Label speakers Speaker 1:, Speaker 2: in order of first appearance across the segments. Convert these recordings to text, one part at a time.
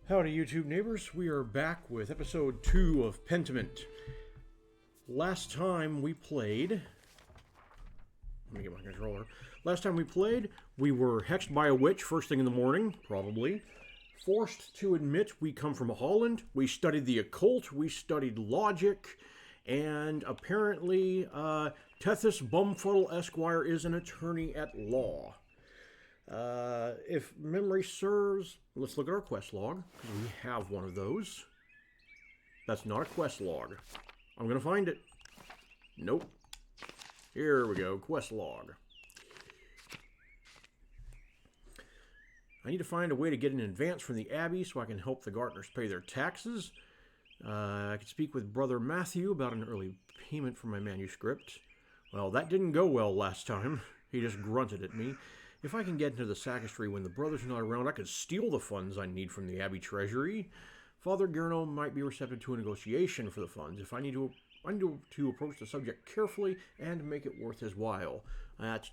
Speaker 1: Howdy YouTube neighbors, we are back with episode 2 of Pentiment. Last time we played... Let me get my controller. Last time we played, we were hexed by a witch first thing in the morning, probably. Forced to admit we come from Holland, we studied the occult, we studied logic, and apparently Tethys Bumfuddle Esquire is an attorney at law. If memory serves, let's look at our quest log. We have one of those. That's not a quest log. I'm going to find it. Nope. Here we go, quest log. I need to find a way to get an advance from the Abbey so I can help the gardeners pay their taxes. I could speak with Brother Matthew about an early payment for my manuscript. Well, that didn't go well last time. He just grunted at me. If I can get into the sacristy when the brothers are not around, I could steal the funds I need from the Abbey treasury. Father Gurno might be receptive to a negotiation for the funds if I need to approach the subject carefully and make it worth his while. That's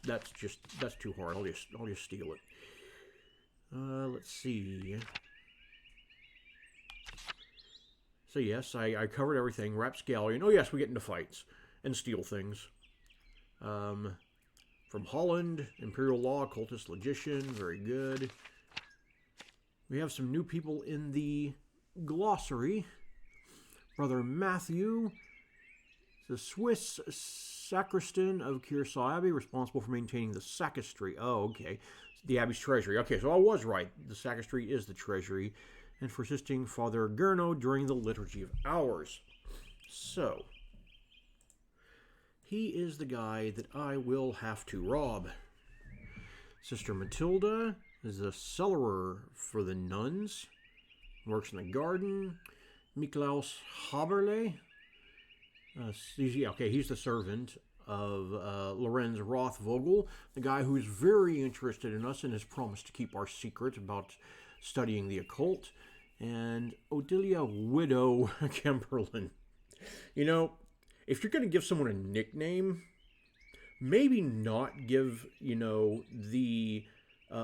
Speaker 1: too hard. I'll just steal it. Let's see. So yes, I covered everything. Rapscallion. Oh yes, we get into fights and steal things. From Holland, Imperial Law, Cultist Logician, very good. We have some new people in the glossary. Brother Matthew, the Swiss sacristan of Kearsarge Abbey, responsible for maintaining the sacristy. Oh, okay. The Abbey's treasury. Okay, so I was right. The sacristy is the treasury. And for assisting Father Gurno during the Liturgy of Hours. So... he is the guy that I will have to rob. Sister Matilda is the cellarer for the nuns. Works in the garden. Miklaus Haberle. He's the servant of Lorenz Rothvogel, the guy who is very interested in us and has promised to keep our secret about studying the occult. And Odilia Widow Kemperlin. You know, if you're going to give someone a nickname, maybe not give, the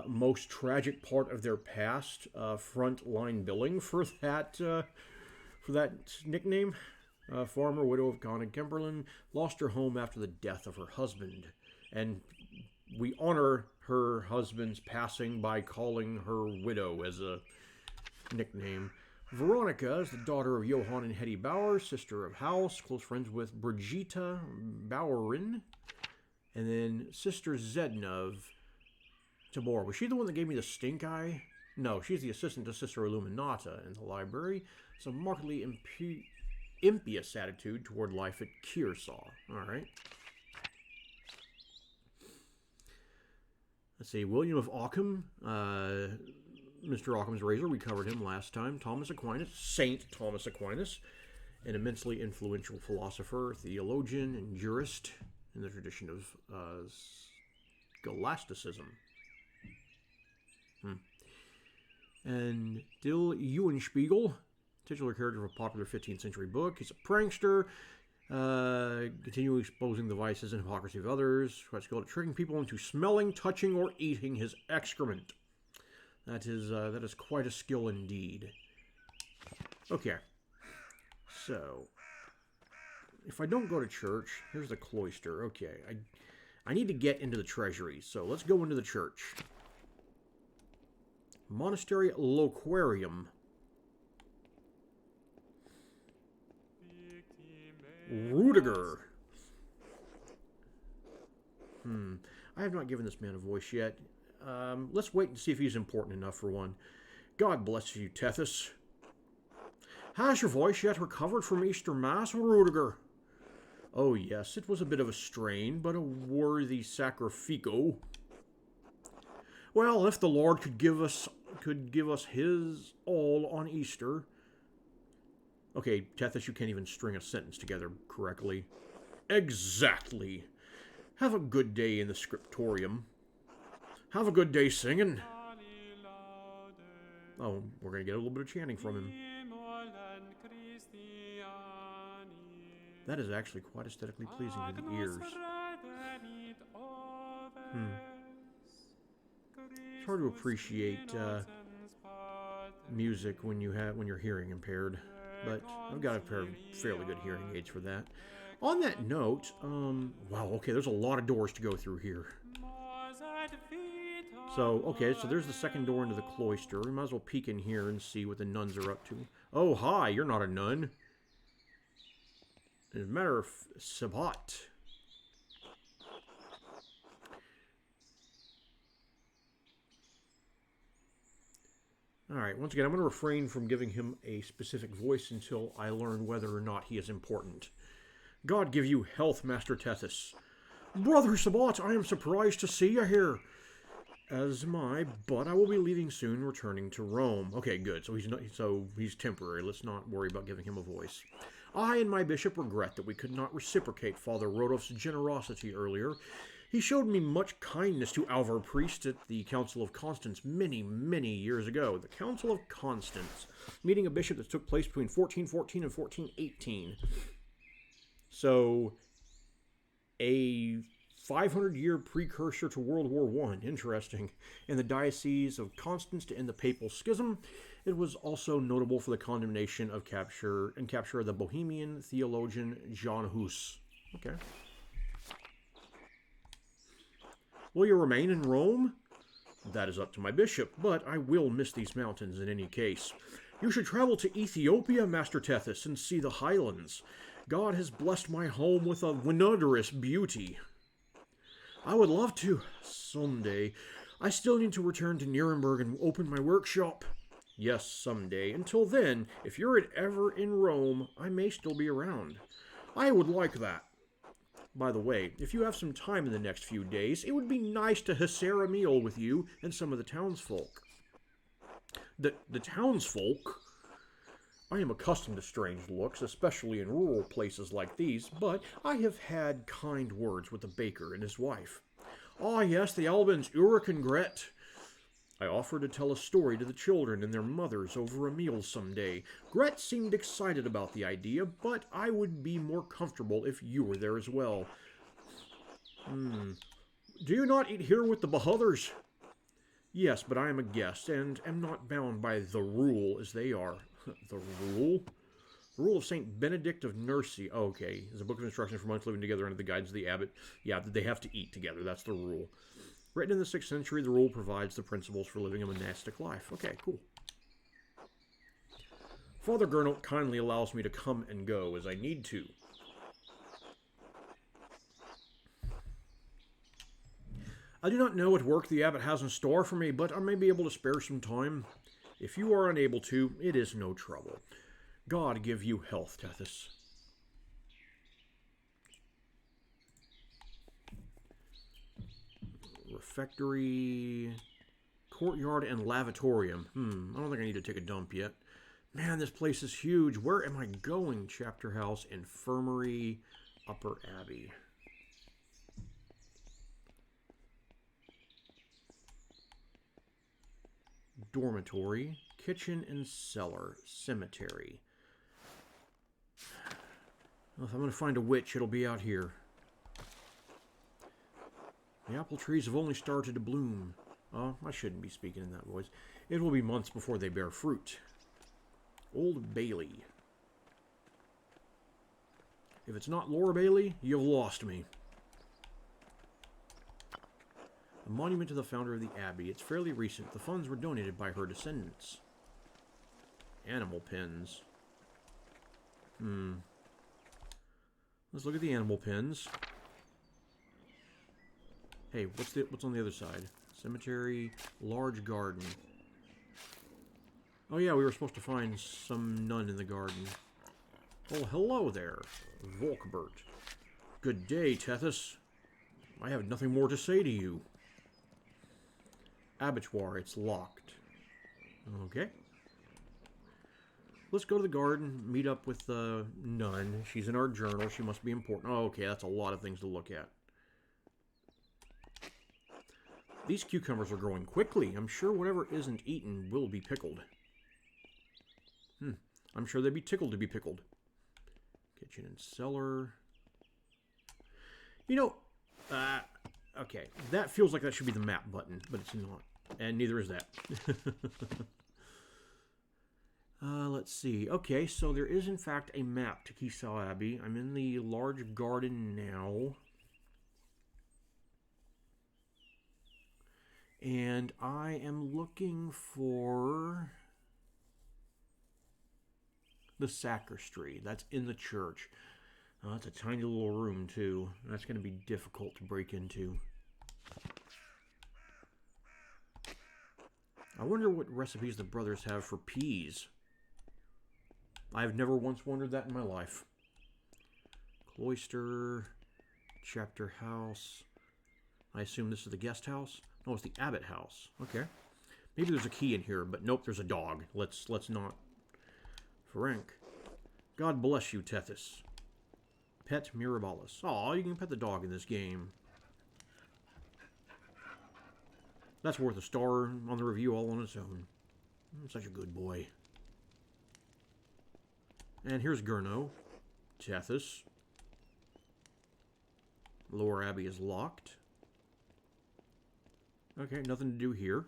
Speaker 1: most tragic part of their past front line billing for that nickname. Farmer, widow of Connie Kemperlin, lost her home after the death of her husband. And we honor her husband's passing by calling her widow as a nickname. Veronica is the daughter of Johann and Hetty Bauer, sister of House, close friends with Brigitta Bauerin. And then Sister Zedna of Tabor. Was she the one that gave me the stink eye? No, she's the assistant to Sister Illuminata in the library. It's a markedly impious attitude toward life at Kearsarge. Alright. Let's see, William of Ockham, Mr. Occam's razor, we covered him last time. Thomas Aquinas, Saint Thomas Aquinas, an immensely influential philosopher, theologian, and jurist in the tradition of scholasticism. And Dill Eulenspiegel, titular character of a popular 15th century book. He's a prankster, continually exposing the vices and hypocrisy of others, quite skilled at tricking people into smelling, touching, or eating his excrement. That is quite a skill indeed. Okay, so if I don't go to church, here's the cloister. Okay, I need to get into the treasury, so let's go into the church. Monastery Loquarium. Rudiger. I have not given this man a voice yet. Let's wait and see if he's important enough for one. God bless you, Tethys. Has your voice yet recovered from Easter Mass, Rudiger? Oh yes, it was a bit of a strain, but a worthy sacrifico. Well, if the Lord could give us his all on Easter... Okay, Tethys, you can't even string a sentence together correctly. Exactly. Have a good day in the scriptorium. Have a good day singing. Oh, we're going to get a little bit of chanting from him. That is actually quite aesthetically pleasing to the ears. It's hard to appreciate music when you're hearing impaired. But I've got a pair of fairly good hearing aids for that. On that note, wow, okay, there's a lot of doors to go through here. So, okay, so there's the second door into the cloister. We might as well peek in here and see what the nuns are up to. Oh, hi, you're not a nun. As a matter of Sabbat. Alright, once again, I'm going to refrain from giving him a specific voice until I learn whether or not he is important. God give you health, Master Tethys. Brother Sabbat, I am surprised to see you here. As am I, but I will be leaving soon, returning to Rome. Okay, good. So he's temporary. Let's not worry about giving him a voice. I and my bishop regret that we could not reciprocate Father Rodolph's generosity earlier. He showed me much kindness to our priest at the Council of Constance many, many years ago. The Council of Constance, meeting a bishop that took place between 1414 and 1418. So, a 500-year precursor to World War I. Interesting. In the Diocese of Constance to end the Papal Schism, it was also notable for the condemnation of capture of the Bohemian theologian John Hus. Okay. Will you remain in Rome? That is up to my bishop, but I will miss these mountains in any case. You should travel to Ethiopia, Master Tethys, and see the highlands. God has blessed my home with a wondrous beauty. I would love to, someday. I still need to return to Nuremberg and open my workshop. Yes, someday. Until then, if you're ever in Rome, I may still be around. I would like that. By the way, if you have some time in the next few days, it would be nice to share a meal with you and some of the townsfolk. The townsfolk? I am accustomed to strange looks, especially in rural places like these, but I have had kind words with the baker and his wife. Ah, yes, the Albans Ulrich and Gret. I offered to tell a story to the children and their mothers over a meal someday. Gret seemed excited about the idea, but I would be more comfortable if you were there as well. Do you not eat here with the Bahuthers? Yes, but I am a guest, and am not bound by the rule as they are. The rule? The rule of St. Benedict of Nursie. Okay, is a book of instructions for monks living together under the guidance of the abbot. Yeah, they have to eat together. That's the rule. Written in the 6th century, the rule provides the principles for living a monastic life. Okay, cool. Father Gernot kindly allows me to come and go as I need to. I do not know what work the abbot has in store for me, but I may be able to spare some time. If you are unable to, it is no trouble. God give you health, Tethys. Refectory, courtyard, and lavatorium. I don't think I need to take a dump yet. Man, this place is huge. Where am I going? Chapter house, infirmary, Upper Abbey. Dormitory, kitchen and cellar, cemetery. Well, if I'm going to find a witch, it'll be out here. The apple trees have only started to bloom. Oh, I shouldn't be speaking in that voice. It will be months before they bear fruit. Old Bailey. If it's not Laura Bailey, you've lost me. A monument to the founder of the Abbey. It's fairly recent. The funds were donated by her descendants. Animal pens. Let's look at the animal pens. Hey, what's on the other side? Cemetery, large garden. Oh yeah, we were supposed to find some nun in the garden. Oh, hello there, Volkbert. Good day, Tethys. I have nothing more to say to you. Abattoir, it's locked. Okay. Let's go to the garden, meet up with the nun. She's in our journal. She must be important. Oh, okay, that's a lot of things to look at. These cucumbers are growing quickly. I'm sure whatever isn't eaten will be pickled. I'm sure they'd be tickled to be pickled. Kitchen and cellar. You know, okay, that feels like that should be the map button, but it's not. And neither is that. let's see. Okay, so there is in fact a map to Kisao Abbey. I'm in the large garden now. And I am looking for the sacristy. That's in the church. It's a tiny little room, too. That's going to be difficult to break into. I wonder what recipes the brothers have for peas. I've never once wondered that in my life. Cloister, chapter house. I assume this is the guest house? No, it's the abbot house. Okay. Maybe there's a key in here, but nope, there's a dog. Let's not. Frank. God bless you, Tethys. Pet Mirabalis. Aw, you can pet the dog in this game. That's worth a star on the review all on its own. Such a good boy. And here's Gurno. Tethys. Lower Abbey is locked. Okay, nothing to do here.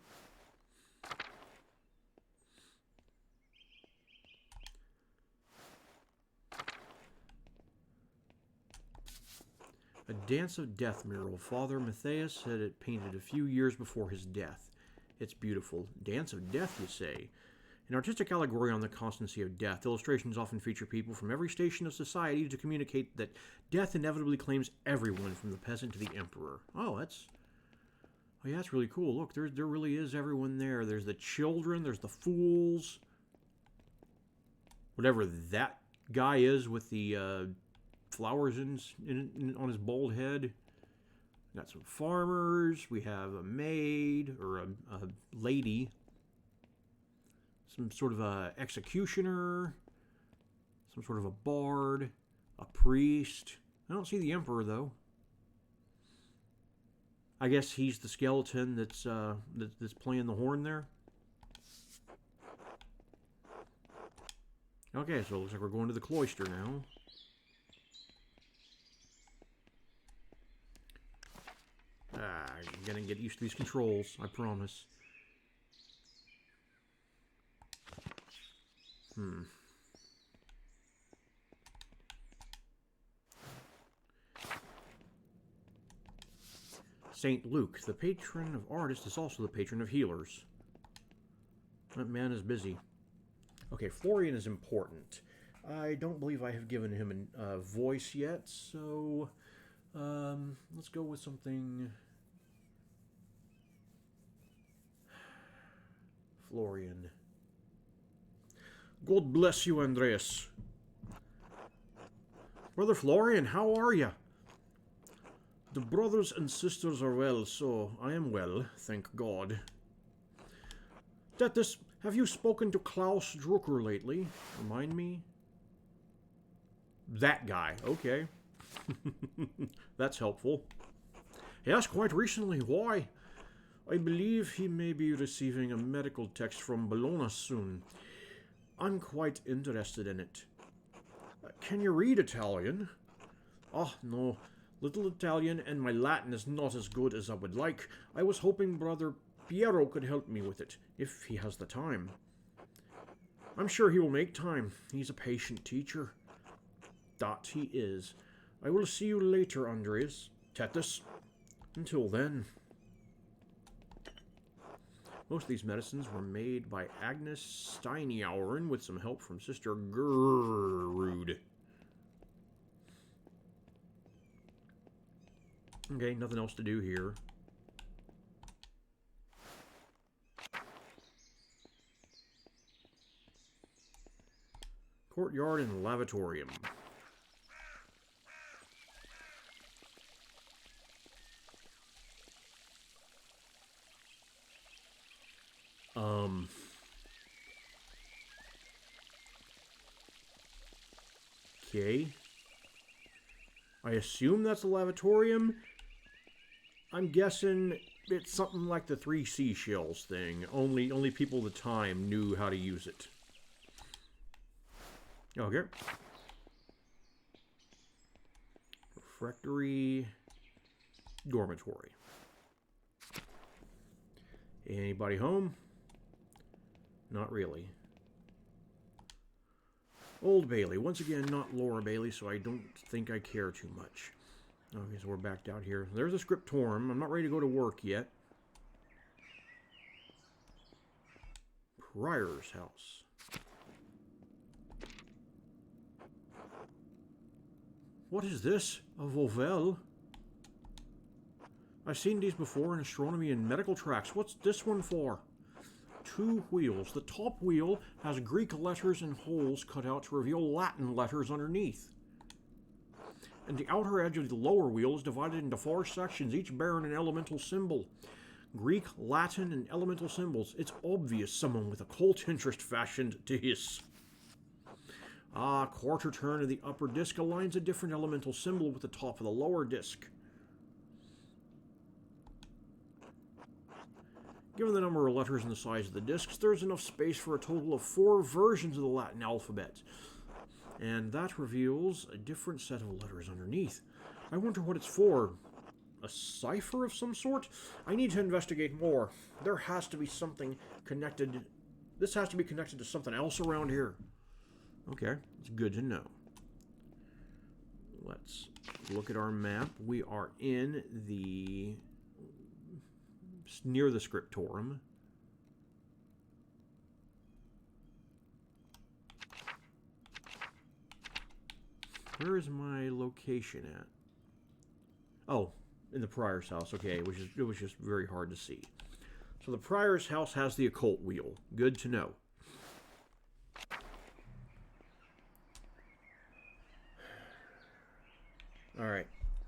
Speaker 1: A Dance of Death mural. Father Matthias had it painted a few years before his death. It's beautiful. Dance of Death, you say? An artistic allegory on the constancy of death. Illustrations often feature people from every station of society to communicate that death inevitably claims everyone, from the peasant to the emperor. Oh, yeah, that's really cool. Look, there really is everyone there. There's the children, there's the fools. Whatever that guy is with the flowers on his bald head. Got some farmers. We have a maid, or a lady. Some sort of a executioner. Some sort of a bard. A priest. I don't see the emperor, though. I guess he's the skeleton that's playing the horn there. Okay, so it looks like we're going to the cloister now. I'm gonna get used to these controls, I promise. Saint Luke, the patron of artists, is also the patron of healers. That man is busy. Okay, Florian is important. I don't believe I have given him a voice yet, so let's go with something. Florian. God bless you, Andreas. Brother Florian, how are you? The brothers and sisters are well, so I am well, thank God. Tethys, have you spoken to Klaus Drucker lately? Remind me? That guy, okay. That's helpful. Yes, quite recently. Why? I believe he may be receiving a medical text from Bologna soon. I'm quite interested in it. Can you read Italian? Oh, no. Little Italian, and my Latin is not as good as I would like. I was hoping Brother Piero could help me with it, if he has the time. I'm sure he will make time. He's a patient teacher. That he is. I will see you later, Andreas. Tethys. Until then. Most of these medicines were made by Agnes Steinjauren with some help from Sister Gertrude. Okay, nothing else to do here. Courtyard and lavatorium. Okay. I assume that's a lavatorium. I'm guessing it's something like the 3 seashells thing. Only people at the time knew how to use it. Okay. Refectory. Dormitory. Anybody home? Not really. Old Bailey. Once again, not Laura Bailey, so I don't think I care too much. Okay, so we're backed out here. There's a scriptorium. I'm not ready to go to work yet. Prior's house. What is this? A Vauvel? I've seen these before in astronomy and medical tracks. What's this one for? 2 wheels. The top wheel has Greek letters and holes cut out to reveal Latin letters underneath. And the outer edge of the lower wheel is divided into 4 sections, each bearing an elemental symbol. Greek, Latin, and elemental symbols. It's obvious someone with occult interest fashioned this. Quarter turn of the upper disc aligns a different elemental symbol with the top of the lower disc. Given the number of letters and the size of the discs, there's enough space for a total of 4 versions of the Latin alphabet. And that reveals a different set of letters underneath. I wonder what it's for. A cipher of some sort? I need to investigate more. There has to be something connected. This has to be connected to something else around here. Okay, it's good to know. Let's look at our map. We are in the... near the scriptorium. Where is my location at? Oh, in the Prior's house. Okay, it was just very hard to see. So the Prior's house has the occult wheel. Good to know. All right.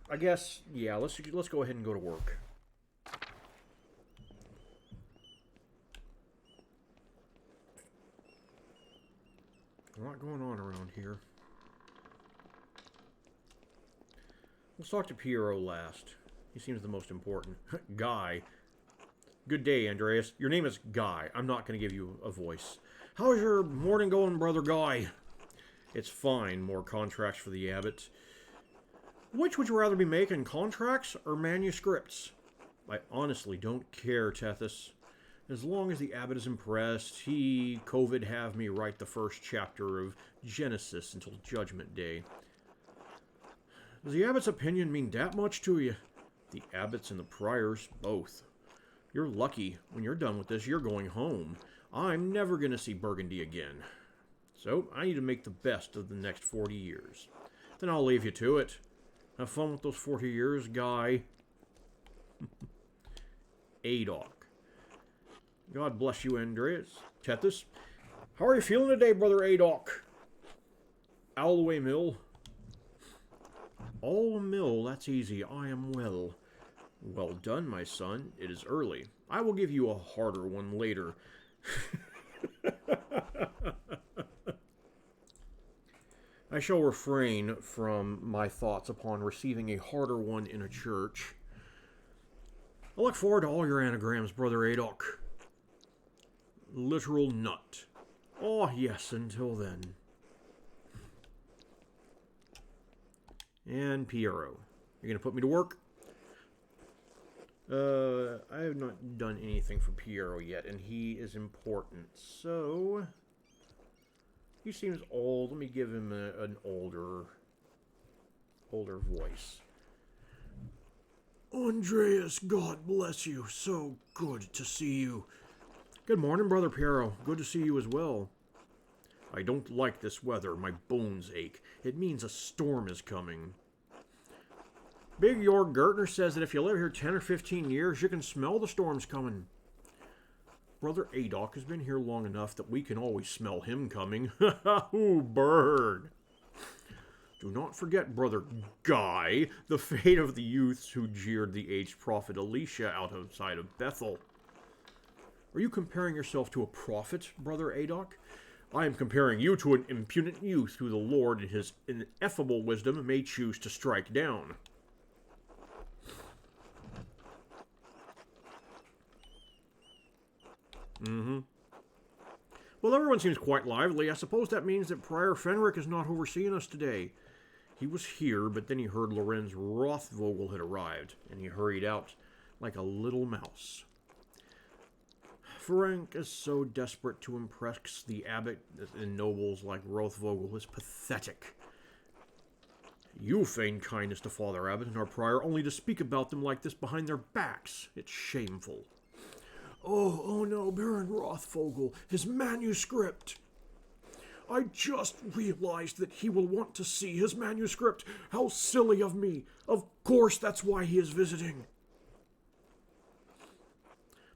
Speaker 1: I guess, yeah, let's go ahead and go to work. A lot going on around here. Let's talk to Piero last. He seems the most important. Guy. Good day, Andreas. Your name is Guy. I'm not going to give you a voice. How's your morning going, Brother Guy? It's fine. More contracts for the abbot. Which would you rather be making, contracts or manuscripts? I honestly don't care, Tethys. As long as the abbot is impressed, he, COVID, have me write the first chapter of Genesis until Judgment Day. Does the abbot's opinion mean that much to you? The abbots and the priors, both. You're lucky. When you're done with this, you're going home. I'm never going to see Burgundy again. So, I need to make the best of the next 40 years. Then I'll leave you to it. Have fun with those 40 years, Guy. Adok. God bless you, Andreas. Tethys. How are you feeling today, Brother Adok? Alloway Mill. All mill, that's easy. I am well. Well done, my son. It is early. I will give you a harder one later. I shall refrain from my thoughts upon receiving a harder one in a church. I look forward to all your anagrams, Brother Adok. Literal nut. Oh, yes, until then. And Piero. You're going to put me to work? I have not done anything for Piero yet, and he is important. So, he seems old. Let me give him an older voice. Andreas, God bless you. So good to see you. Good morning, Brother Piero. Good to see you as well. I don't like this weather. My bones ache. It means a storm is coming. Big Jorg Gertner says that if you live here 10 or 15 years, you can smell the storms coming. Brother Adok has been here long enough that we can always smell him coming. Ooh, bird. Do not forget, Brother Guy, the fate of the youths who jeered the aged prophet Elisha outside of Bethel. Are you comparing yourself to a prophet, Brother Adok? I am comparing you to an impudent youth who the Lord in his ineffable wisdom may choose to strike down. Well, everyone seems quite lively. I suppose that means that Prior Fenric is not overseeing us today. He was here, but then he heard Lorenz Rothvogel had arrived, and he hurried out like a little mouse. Frank is so desperate to impress the abbot and nobles like Rothvogel is pathetic. You feign kindness to Father Abbot and our prior only to speak about them like this behind their backs. It's shameful. Oh no, Baron Rothvogel, his manuscript. I just realized that he will want to see his manuscript. How silly of me. Of course that's why he is visiting.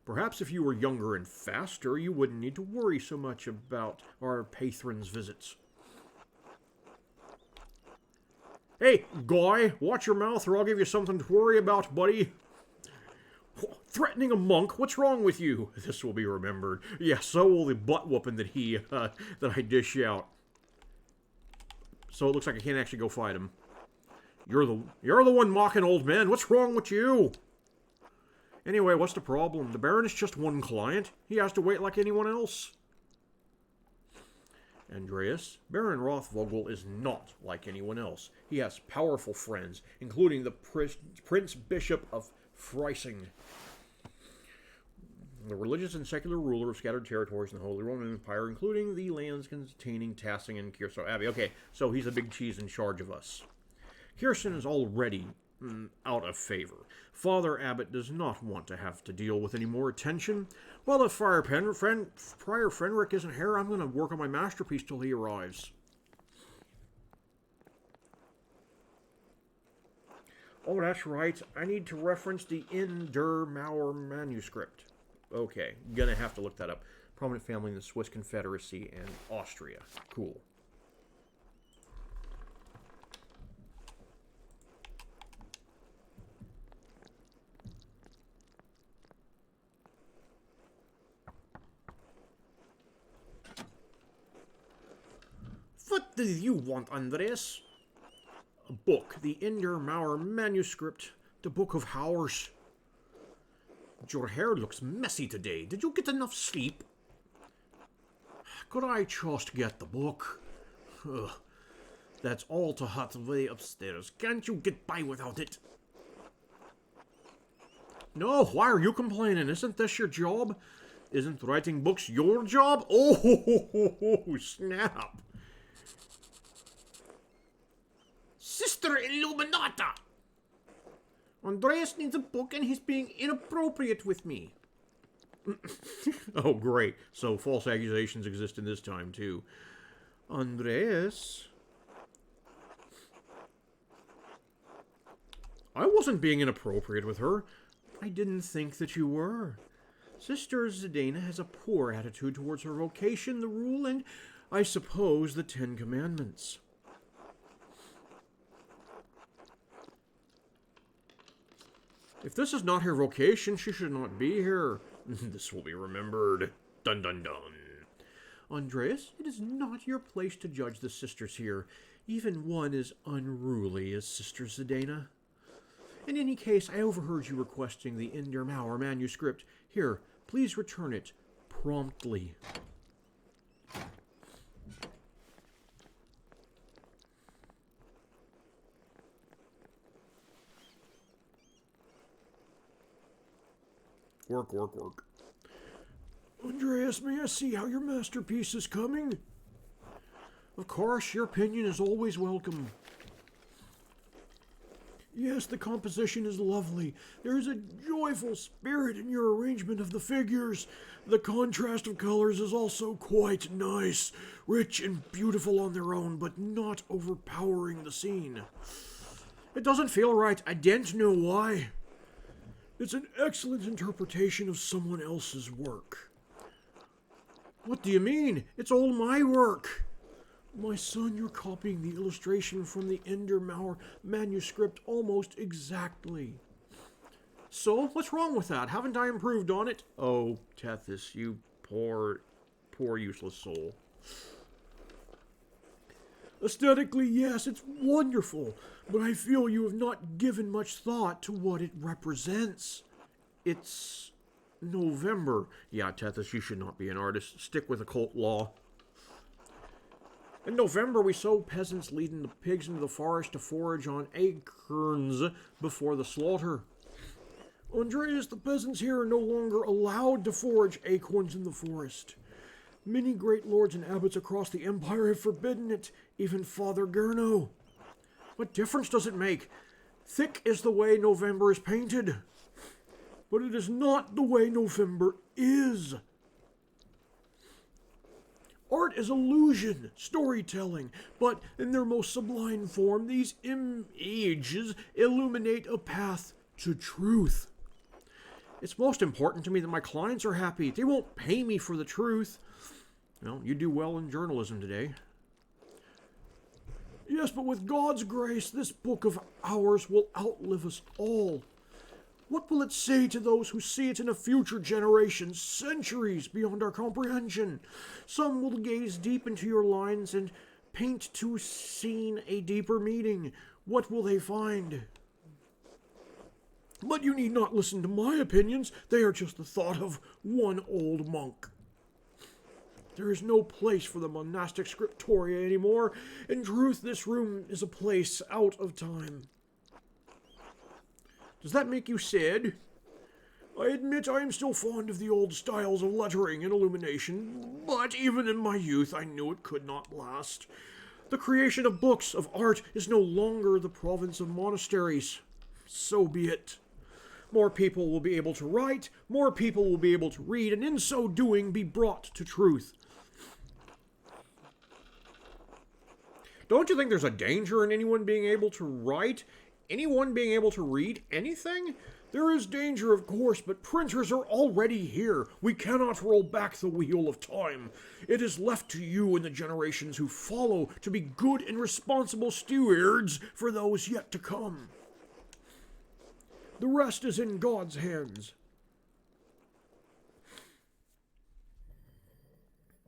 Speaker 1: Perhaps if you were younger and faster, you wouldn't need to worry so much about our patron's visits. Hey, guy, watch your mouth or I'll give you something to worry about, buddy. Threatening a monk? What's wrong with you? This will be remembered. Yeah, so will the butt-whooping that that I dish out. So it looks like I can't actually go fight him. You're the one mocking old men. What's wrong with you? Anyway, what's the problem? The Baron is just one client. He has to wait like anyone else. Andreas, Baron Rothvogel is not like anyone else. He has powerful friends, including the Prince Bishop of Freising, the religious and secular ruler of scattered territories in the Holy Roman Empire, including the lands containing Tassing and Kierso Abbey. Okay, so he's a big cheese in charge of us. Kirsten is already out of favor. Father Abbot does not want to have to deal with any more attention. Well, if Friar Fenric isn't here, I'm going to work on my masterpiece till he arrives. Oh, that's right. I need to reference the In der Mauer manuscript. Okay, gonna have to look that up. Prominent family in the Swiss Confederacy and Austria. Cool. What do you want, Andres? A book, the In der Mauer manuscript, the Book of Hours. Your hair looks messy today. Did you get enough sleep? Could I just get the book? Ugh. That's all to hot way upstairs. Can't you get by without it? No, why are you complaining? Isn't this your job? Isn't writing books your job? Oh, snap. Sister Illuminata! Andreas needs a book and he's being inappropriate with me. Oh, great. So false accusations exist in this time, too. Andreas? I wasn't being inappropriate with her. I didn't think that you were. Sister Zdena has a poor attitude towards her vocation, the rule, and I suppose the 10 Commandments. If this is not her vocation, she should not be here. This will be remembered. Dun dun dun. Andreas, it is not your place to judge the sisters here. Even one as unruly as Sister Zdena. In any case, I overheard you requesting the In der Mauer manuscript. Here, please return it promptly. Work, work, work. Andreas, may I see how your masterpiece is coming? Of course, your opinion is always welcome. Yes, the composition is lovely. There is a joyful spirit in your arrangement of the figures. The contrast of colors is also quite nice, rich and beautiful on their own, but not overpowering the scene. It doesn't feel right. I don't know why. It's an excellent interpretation of someone else's work. What do you mean? It's all my work. My son, you're copying the illustration from the In der Mauer manuscript almost exactly. So, what's wrong with that? Haven't I improved on it? Oh, Tethys, you poor useless soul. Aesthetically, yes, it's wonderful, but I feel you have not given much thought to what it represents. It's November. Yeah, Tethys, you should not be an artist. Stick with occult law. In November, we saw peasants leading the pigs into the forest to forage on acorns before the slaughter. Andreas, the peasants here are no longer allowed to forage acorns in the forest. Many great lords and abbots across the empire have forbidden it, even Father Gurno. What difference does it make? Thick is the way November is painted. But it is not the way November is. Art is illusion, storytelling, but in their most sublime form, these images illuminate a path to truth. It's most important to me that my clients are happy. They won't pay me for the truth. Well, you do well in journalism today. Yes, but with God's grace, this book of ours will outlive us all. What will it say to those who see it in a future generation, centuries beyond our comprehension? Some will gaze deep into your lines and paint to scene a deeper meaning. What will they find? But you need not listen to my opinions. They are just the thought of one old monk. There is no place for the monastic scriptoria anymore. In truth, this room is a place out of time. Does that make you sad? I admit I am still fond of the old styles of lettering and illumination, but even in my youth I knew it could not last. The creation of books, of art, is no longer the province of monasteries. So be it. More people will be able to write, more people will be able to read, and in so doing be brought to truth. Don't you think there's a danger in anyone being able to write? Anyone being able to read anything? There is danger, of course, but printers are already here. We cannot roll back the wheel of time. It is left to you and the generations who follow to be good and responsible stewards for those yet to come. The rest is in God's hands.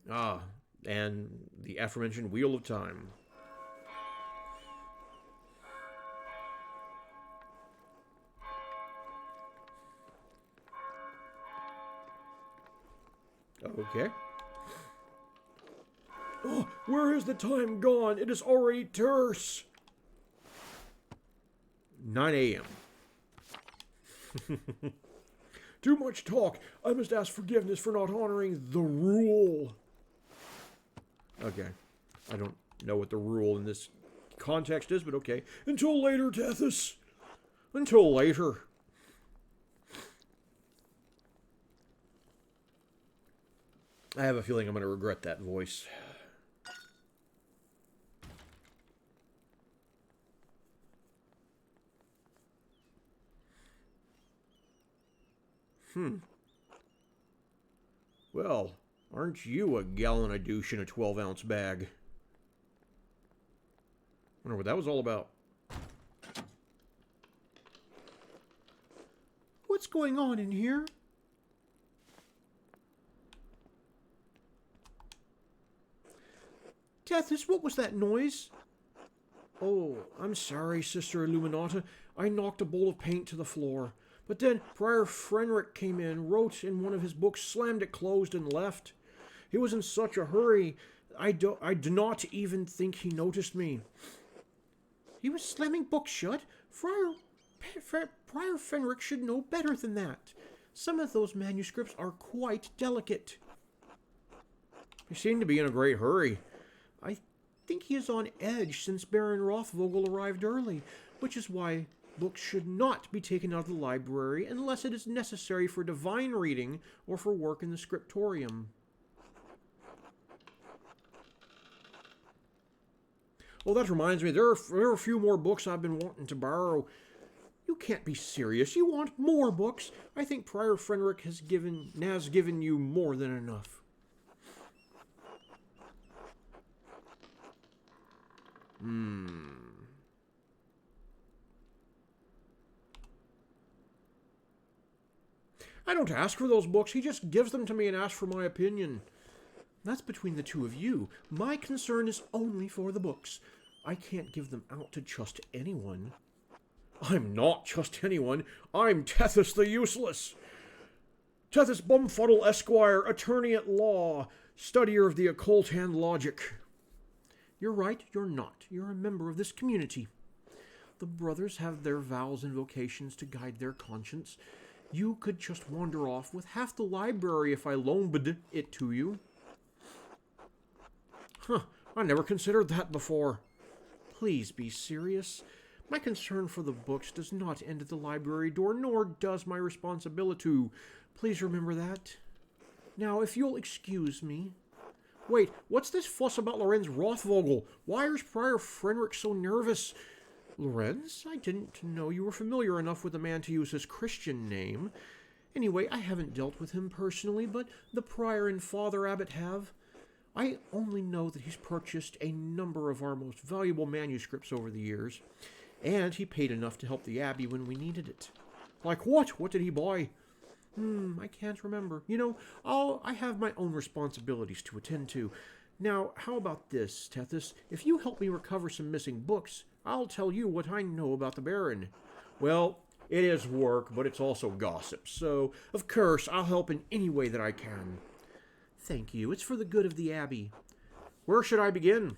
Speaker 1: Ah, and the aforementioned Wheel of Time. Okay. Oh, where is the time gone? It is already terse. 9 a.m. Too much talk. I must ask forgiveness for not honoring the rule. Okay. I don't know what the rule in this context is, but okay. Until later, Tethys. Until later. I have a feeling I'm going to regret that voice. Well, aren't you a gallon of douche in a 12-ounce bag? Wonder what that was all about. What's going on in here? Tethys, what was that noise? Oh, I'm sorry, Sister Illuminata. I knocked a bowl of paint to the floor. But then Prior Fenric came in, wrote in one of his books, slammed it closed, and left. He was in such a hurry, I do not even think he noticed me. He was slamming books shut? Prior Fenric should know better than that. Some of those manuscripts are quite delicate. He seemed to be in a great hurry. I think he is on edge since Baron Rothvogel arrived early, which is why books should not be taken out of the library unless it is necessary for divine reading or for work in the scriptorium. Well, that reminds me, there are a few more books I've been wanting to borrow. You can't be serious. You want more books? I think Prior Fenric has given you more than enough. I don't ask for those books. He just gives them to me and asks for my opinion. That's between the two of you. My concern is only for the books. I can't give them out to just anyone. I'm not just anyone. I'm Tethys the Useless. Tethys Bumfuddle Esquire, attorney at law, studier of the occult and logic. You're right, you're not. You're a member of this community. The brothers have their vows and vocations to guide their conscience, You could just wander off with half the library if I loaned it to you. Huh, I never considered that before. Please be serious. My concern for the books does not end at the library door, nor does my responsibility. Please remember that. Now, if you'll excuse me. Wait, what's this fuss about Lorenz Rothvogel? Why is Prior Frederick so nervous? Lorenz? I didn't know you were familiar enough with the man to use his Christian name. Anyway, I haven't dealt with him personally, but the Prior and Father Abbot have. I only know that he's purchased a number of our most valuable manuscripts over the years, and he paid enough to help the Abbey when we needed it. Like what? What did he buy? I can't remember. You know, I have my own responsibilities to attend to. Now, how about this, Tethys? If you help me recover some missing books, I'll tell you what I know about the Baron. Well, it is work, but it's also gossip, so, of course, I'll help in any way that I can. Thank you. It's for the good of the Abbey. Where should I begin?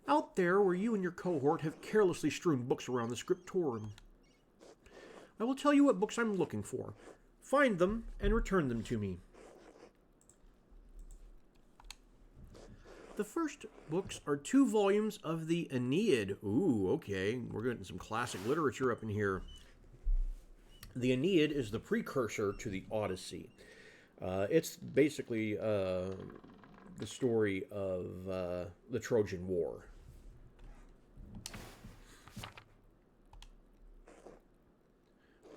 Speaker 1: Out there where you and your cohort have carelessly strewn books around the scriptorium. I will tell you what books I'm looking for. Find them and return them to me. The first books are 2 volumes of the Aeneid. Ooh, okay. We're getting some classic literature up in here. The Aeneid is the precursor to the Odyssey. It's basically the story of the Trojan War.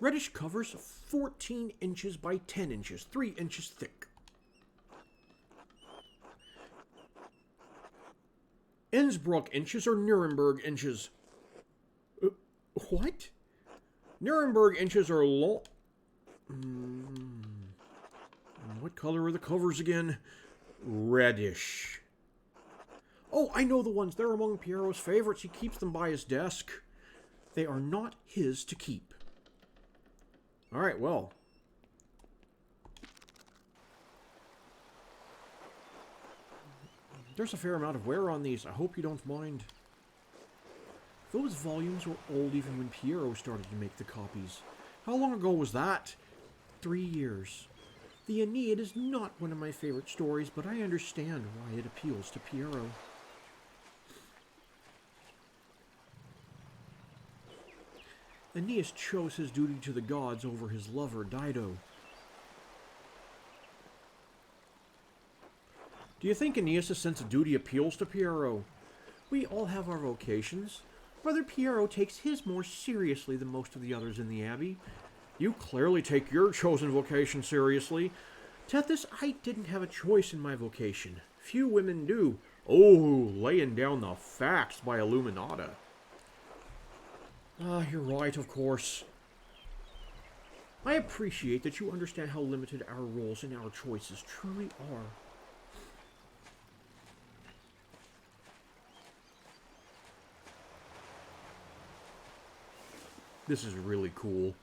Speaker 1: Reddish covers 14 inches by 10 inches, 3 inches thick. Innsbruck inches or Nuremberg inches? What? Nuremberg inches are long. What color are the covers again? Reddish. Oh, I know the ones. They're among Pierrot's favorites. He keeps them by his desk. They are not his to keep. All right, well. There's a fair amount of wear on these. I hope you don't mind. Those volumes were old even when Pierrot started to make the copies. How long ago was that? 3 years. The Aeneid is not one of my favorite stories, but I understand why it appeals to Pierrot. Aeneas chose his duty to the gods over his lover, Dido. Do you think Aeneas' sense of duty appeals to Pierrot? We all have our vocations. Brother Pierrot takes his more seriously than most of the others in the Abbey. You clearly take your chosen vocation seriously. Tethys, I didn't have a choice in my vocation. Few women do. Oh, laying down the facts by Illuminata. You're right, of course. I appreciate that you understand how limited our roles and our choices truly are. This is really cool.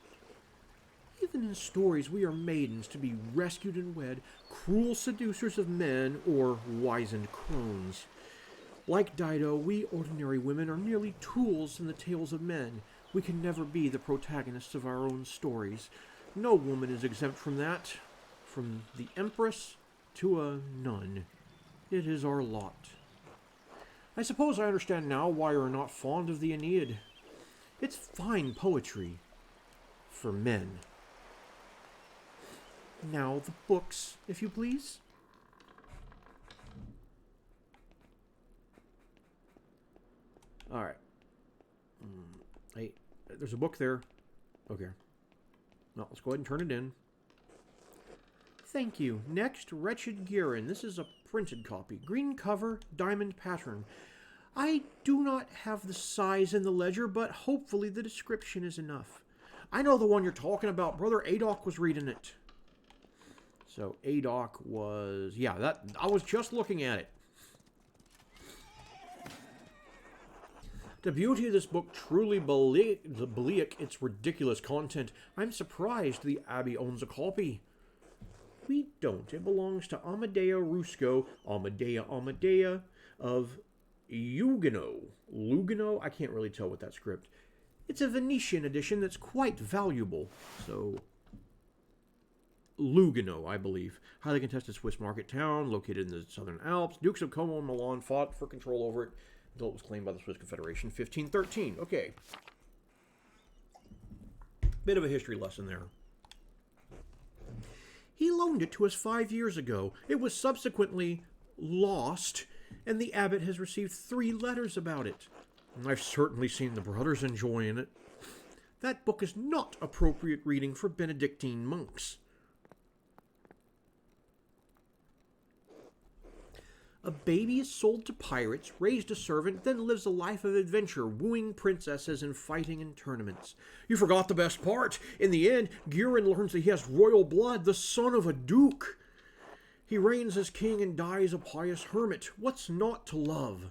Speaker 1: Even in stories, we are maidens to be rescued and wed, cruel seducers of men, or wizened crones. Like Dido, we ordinary women are merely tools in the tales of men. We can never be the protagonists of our own stories. No woman is exempt from that. From the empress to a nun. It is our lot. I suppose I understand now why you are not fond of the Aeneid. It's fine poetry. For men. Now the books, if you please. All right. Hey, there's a book there. Okay. Well, let's go ahead and turn it in. Thank you. Next, Wretched Girin. This is a printed copy. Green cover, diamond pattern. I do not have the size in the ledger, but hopefully the description is enough. I know the one you're talking about. Brother Adoc was reading it. So Adoc was... Yeah, that I was just looking at it. The beauty of this book truly beliek its ridiculous content. I'm surprised the Abbey owns a copy. We don't. It belongs to Amadea Rusco, Amadea of Lugano. I can't really tell with that script. It's a Venetian edition that's quite valuable. So, Lugano, I believe. Highly contested Swiss market town, located in the southern Alps. Dukes of Como and Milan fought for control over it until it was claimed by the Swiss Confederation, 1513. Okay. Bit of a history lesson there. He loaned it to us 5 years ago. It was subsequently lost, and the abbot has received 3 letters about it. I've certainly seen the brothers enjoying it. That book is not appropriate reading for Benedictine monks. A baby is sold to pirates, raised a servant, then lives a life of adventure, wooing princesses and fighting in tournaments. You forgot the best part. In the end, Guerin learns that he has royal blood, the son of a duke. He reigns as king and dies a pious hermit. What's not to love?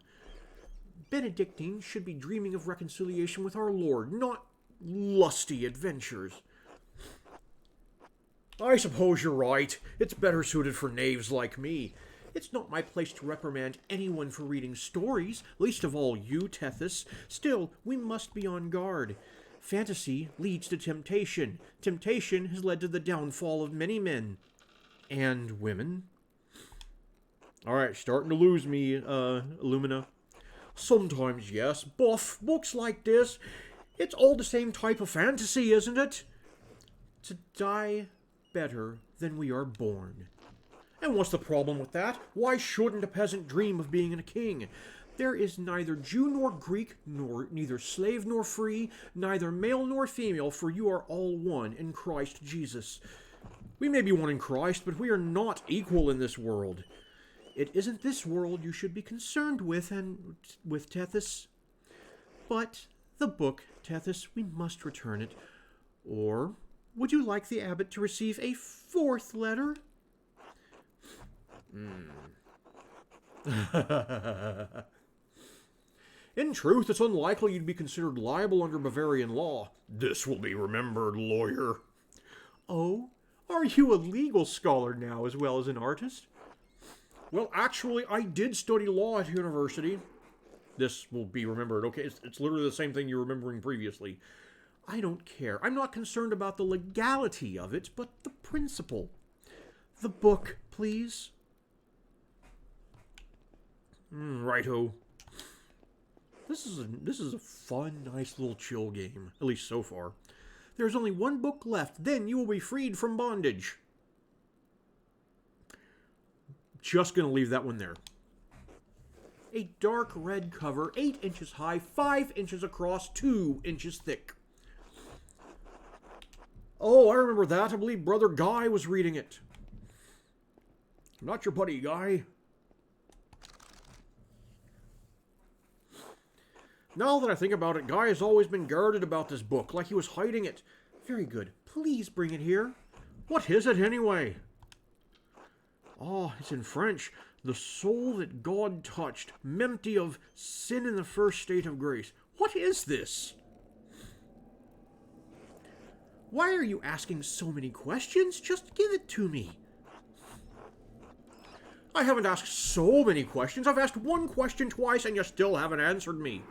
Speaker 1: Benedictines should be dreaming of reconciliation with our Lord, not lusty adventures. I suppose you're right. It's better suited for knaves like me. It's not my place to reprimand anyone for reading stories, least of all you, Tethys. Still, we must be on guard. Fantasy leads to temptation. Temptation has led to the downfall of many men. And women. Alright, starting to lose me, Illumina. Sometimes, yes. Buff, books like this, it's all the same type of fantasy, isn't it? To die better than we are born. And what's the problem with that? Why shouldn't a peasant dream of being a king? There is neither Jew nor Greek, neither slave nor free, neither male nor female, for you are all one in Christ Jesus. We may be one in Christ, but we are not equal in this world. It isn't this world you should be concerned with, Tethys. But the book, Tethys, we must return it. Or would you like the abbot to receive a 4th letter? In truth, it's unlikely you'd be considered liable under Bavarian law. This will be remembered, lawyer. Oh, are you a legal scholar now as well as an artist? Well, actually, I did study law at university. This will be remembered. Okay, it's literally the same thing you were remembering previously. I don't care. I'm not concerned about the legality of it, but the principle. The book, please. Righto. This is a fun, nice little chill game, at least so far. There's only one book left, then you will be freed from bondage. Just gonna leave that one there. A dark red cover, 8 inches high, 5 inches across, 2 inches thick. Oh, I remember that. I believe Brother Guy was reading it. I'm not your buddy, Guy. Now that I think about it, Guy has always been guarded about this book, like he was hiding it. Very good. Please bring it here. What is it, anyway? Oh, it's in French. The soul that God touched, empty of sin in the first state of grace. What is this? Why are you asking so many questions? Just give it to me. I haven't asked so many questions. I've asked one question twice and you still haven't answered me.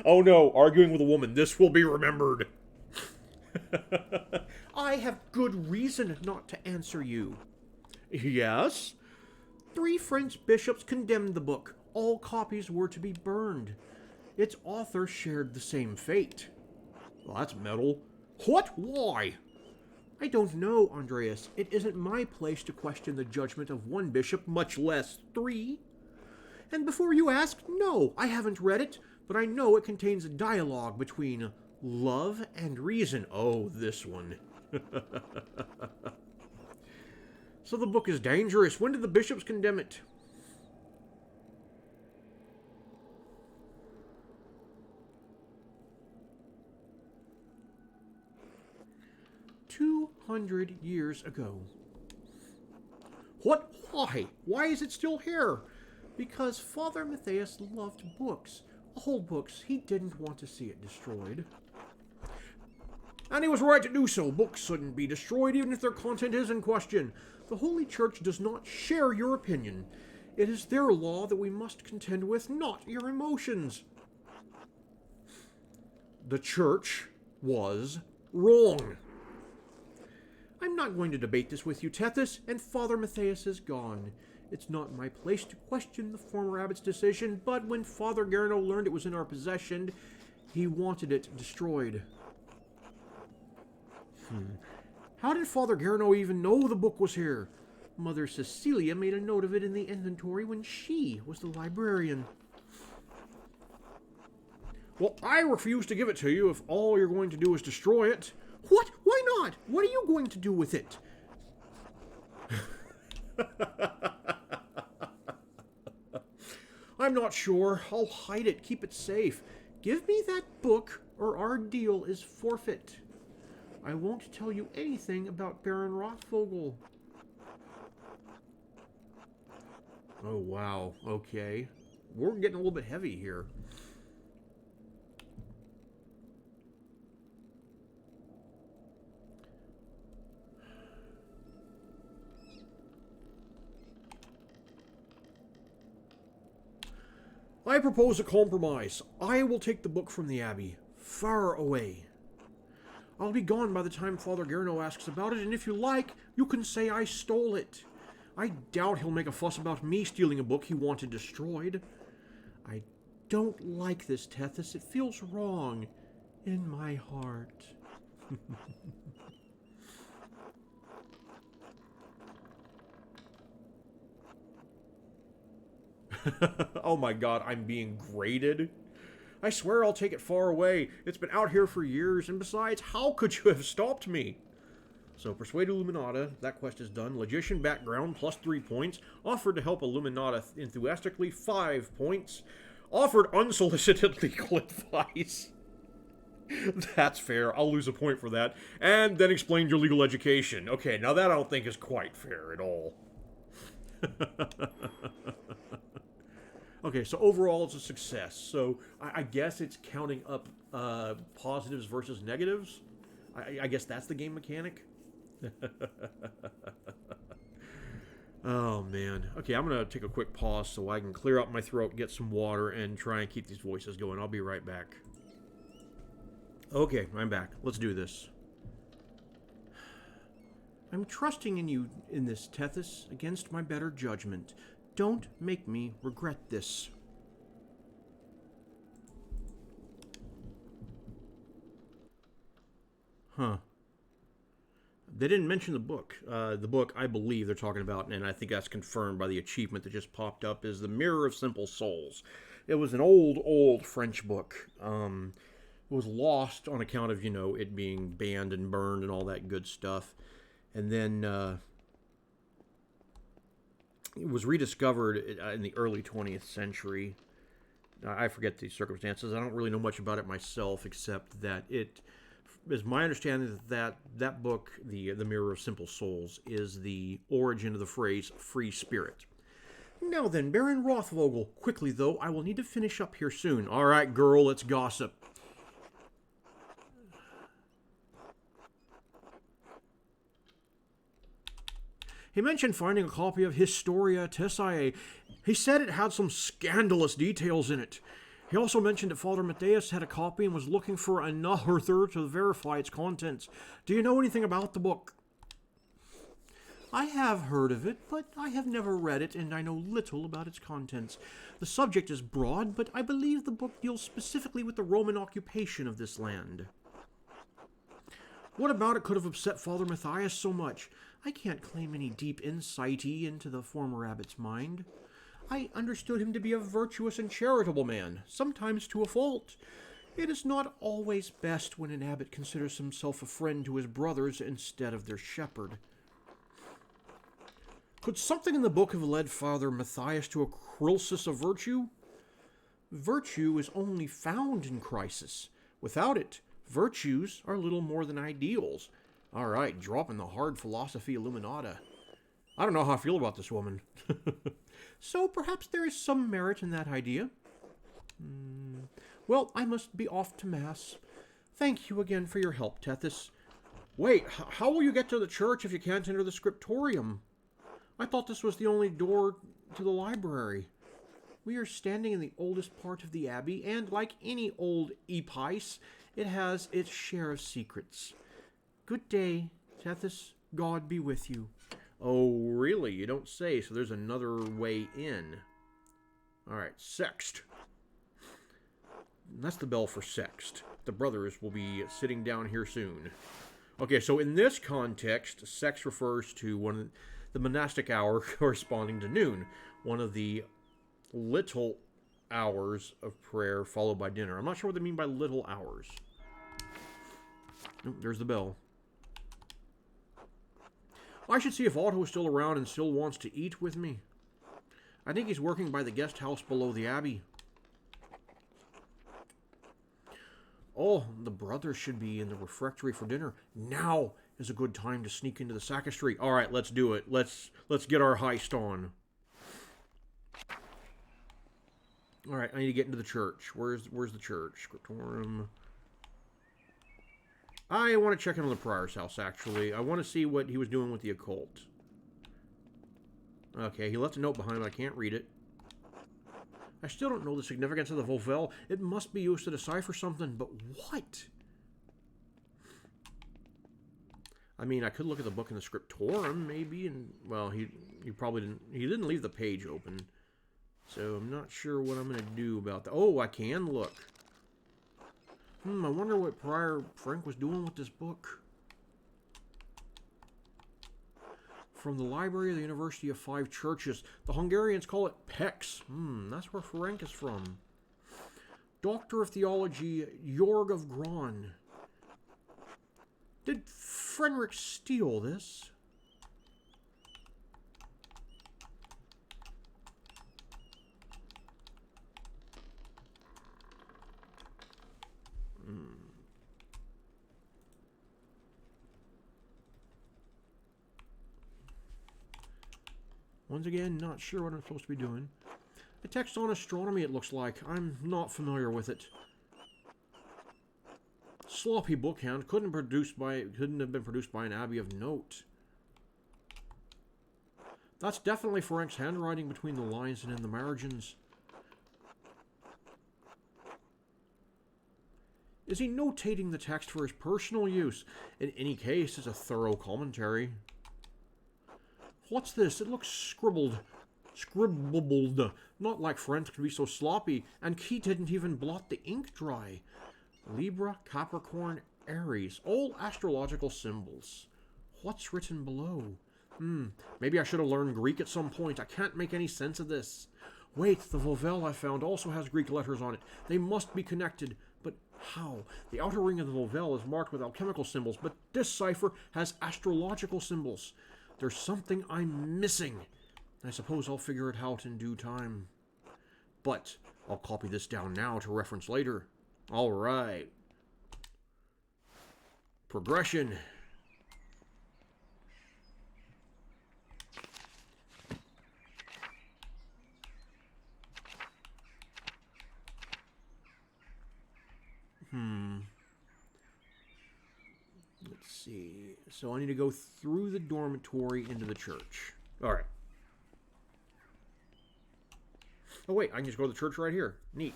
Speaker 1: Oh no, arguing with a woman. This will be remembered. I have good reason not to answer you. Yes? 3 French bishops condemned the book. All copies were to be burned. Its author shared the same fate. Well, that's metal. What? Why? I don't know, Andreas. It isn't my place to question the judgment of one bishop, much less 3. And before you ask, no, I haven't read it, but I know it contains a dialogue between love and reason. Oh, this one. So the book is dangerous. When did the bishops condemn it? "200 years ago. What? Why? Why is it still here? Because Father Matthias loved books. Whole books. He didn't want to see it destroyed. And he was right to do so. Books shouldn't be destroyed, even if their content is in question. The Holy Church does not share your opinion. It is their law that we must contend with, not your emotions. The church was wrong. I'm not going to debate this with you, Tethys, and Father Matthias is gone. It's not my place to question the former abbot's decision, but when Father Garno learned it was in our possession, he wanted it destroyed. How did Father Garno even know the book was here? Mother Cecilia made a note of it in the inventory when she was the librarian. Well, I refuse to give it to you if all you're going to do is destroy it. What? Why not? What are you going to do with it? I'm not sure. I'll hide it, keep it safe. Give me that book, or our deal is forfeit. I won't tell you anything about Baron Rothvogel. Oh, wow. Okay. We're getting a little bit heavy here. I propose a compromise. I will take the book from the Abbey, far away. I'll be gone by the time Father Garno asks about it, and if you like, you can say I stole it. I doubt he'll make a fuss about me stealing a book he wanted destroyed. I don't like this, Tethys. It feels wrong in my heart. Oh my god, I'm being graded. I swear I'll take it far away. It's been out here for years, and besides, how could you have stopped me? So, Persuade Illuminata, that quest is done. Logician background, plus 3 points. Offered to help Illuminata enthusiastically, 5 points. Offered unsolicited legal advice. That's fair. I'll lose a point for that. And then explained your legal education. Okay, now that I don't think is quite fair at all. Okay, so overall it's a success. So I guess it's counting up positives versus negatives. I guess that's the game mechanic. Oh, man. Okay, I'm going to take a quick pause so I can clear out my throat, get some water, and try and keep these voices going. I'll be right back. Okay, I'm back. Let's do this. I'm trusting in you in this, Tethys, against my better judgment. Don't make me regret this. Huh. They didn't mention the book. The book, I believe they're talking about, and I think that's confirmed by the achievement that just popped up, is The Mirror of Simple Souls. It was an old French book. It was lost on account of, it being banned and burned and all that good stuff. And then it was rediscovered in the early 20th century. I forget the circumstances. I don't really know much about it myself, except that it is my understanding that book, the Mirror of Simple Souls, is the origin of the phrase free spirit. Now then, Baron Rothvogel, quickly though, I will need to finish up here soon. All right, girl, let's gossip. He mentioned finding a copy of Historia Tessiae. He said it had some scandalous details in it. He also mentioned that Father Matthias had a copy and was looking for another to verify its contents. Do you know anything about the book? I have heard of it, but I have never read it, and I know little about its contents. The subject is broad, but I believe the book deals specifically with the Roman occupation of this land. What about it could have upset Father Matthias so much? I can't claim any deep insight into the former abbot's mind. I understood him to be a virtuous and charitable man, sometimes to a fault. It is not always best when an abbot considers himself a friend to his brothers instead of their shepherd. Could something in the book have led Father Matthias to a crisis of virtue? Virtue is only found in crisis. Without it, virtues are little more than ideals. All right, dropping the hard philosophy Illuminata. I don't know how I feel about this woman. So perhaps there is some merit in that idea. Well, I must be off to Mass. Thank you again for your help, Tethys. Wait, how will you get to the church if you can't enter the scriptorium? I thought this was the only door to the library. We are standing in the oldest part of the abbey, and like any old epice, it has its share of secrets. Good day, Tethys. God be with you. Oh, really? You don't say. So there's another way in. All right, Sext. That's the bell for Sext. The brothers will be sitting down here soon. Okay, so in this context, Sext refers to the monastic hour corresponding to noon, one of the little hours of prayer followed by dinner. I'm not sure what they mean by little hours. Oh, there's the bell. I should see if Otto is still around and still wants to eat with me. I think he's working by the guest house below the abbey. Oh, the brothers should be in the refectory for dinner. Now is a good time to sneak into the sacristy. All right, let's do it. Let's get our heist on. All right, I need to get into the church. Where's the church? Scriptorum. I want to check in on the prior's house, actually. I want to see what he was doing with the occult. Okay, he left a note behind, but I can't read it. I still don't know the significance of the Volvel. It must be used to decipher something, but what? I mean, I could look at the book in the Scriptorum, maybe, and, well, he probably didn't, he didn't leave the page open. So I'm not sure what I'm going to do about that. Oh, I can look. I wonder what Prior Frank was doing with this book. From the Library of the University of Five Churches. The Hungarians call it PEX. That's where Frank is from. Doctor of Theology, Jorg of Gron. Did Frederick steal this? Once again, not sure what I'm supposed to be doing. A text on astronomy, it looks like. I'm not familiar with it. Sloppy bookhound couldn't have been produced by an abbey of note. That's definitely Frank's handwriting between the lines and in the margins. Is he notating the text for his personal use? In any case, it's a thorough commentary. What's this? It looks scribbled. Scribbled. Not like French could be so sloppy, and he didn't even blot the ink dry. Libra, Capricorn, Aries. All astrological symbols. What's written below? Maybe I should have learned Greek at some point. I can't make any sense of this. Wait, the Volvel I found also has Greek letters on it. They must be connected. But how? The outer ring of the Volvel is marked with alchemical symbols, but this cipher has astrological symbols. There's something I'm missing. I suppose I'll figure it out in due time. But I'll copy this down now to reference later. All right. Progression. Let's see. So I need to go through the dormitory into the church. All right. Oh, wait. I can just go to the church right here. Neat.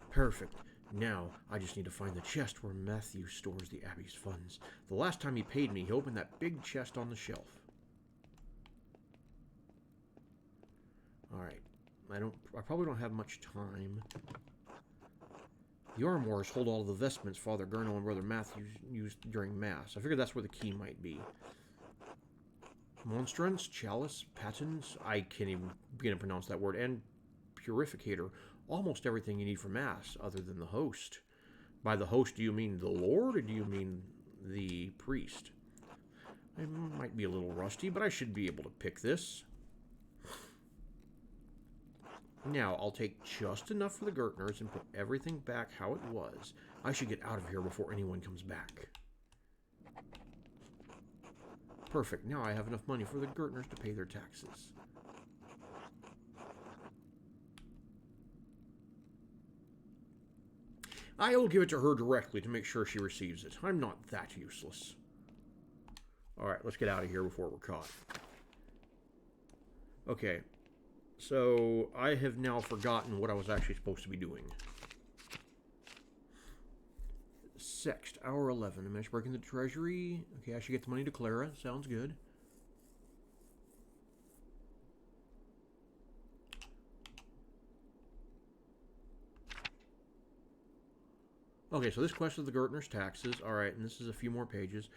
Speaker 1: Perfect. Now, I just need to find the chest where Matthew stores the Abbey's funds. The last time he paid me, he opened that big chest on the shelf. Alright. I probably don't have much time. The Armors hold all of the vestments Father Gurno and Brother Matthew used during Mass. I figured that's where the key might be. Monstrance, Chalice, Patens, I can't even begin to pronounce that word, and Purificator. Almost everything you need for Mass, other than the host. By the host, do you mean the Lord, or do you mean the priest? I might be a little rusty, but I should be able to pick this. Now, I'll take just enough for the Gertners and put everything back how it was. I should get out of here before anyone comes back. Perfect. Now I have enough money for the Gertners to pay their taxes. I'll give it to her directly to make sure she receives it. I'm not that useless. Alright, let's get out of here before we're caught. Okay. So, I have now forgotten what I was actually supposed to be doing. Sext, hour 11. I'm breaking the treasury. Okay, I should get the money to Clara. Sounds good. Okay, so this quest is the Gertner's taxes. Alright, and this is a few more pages.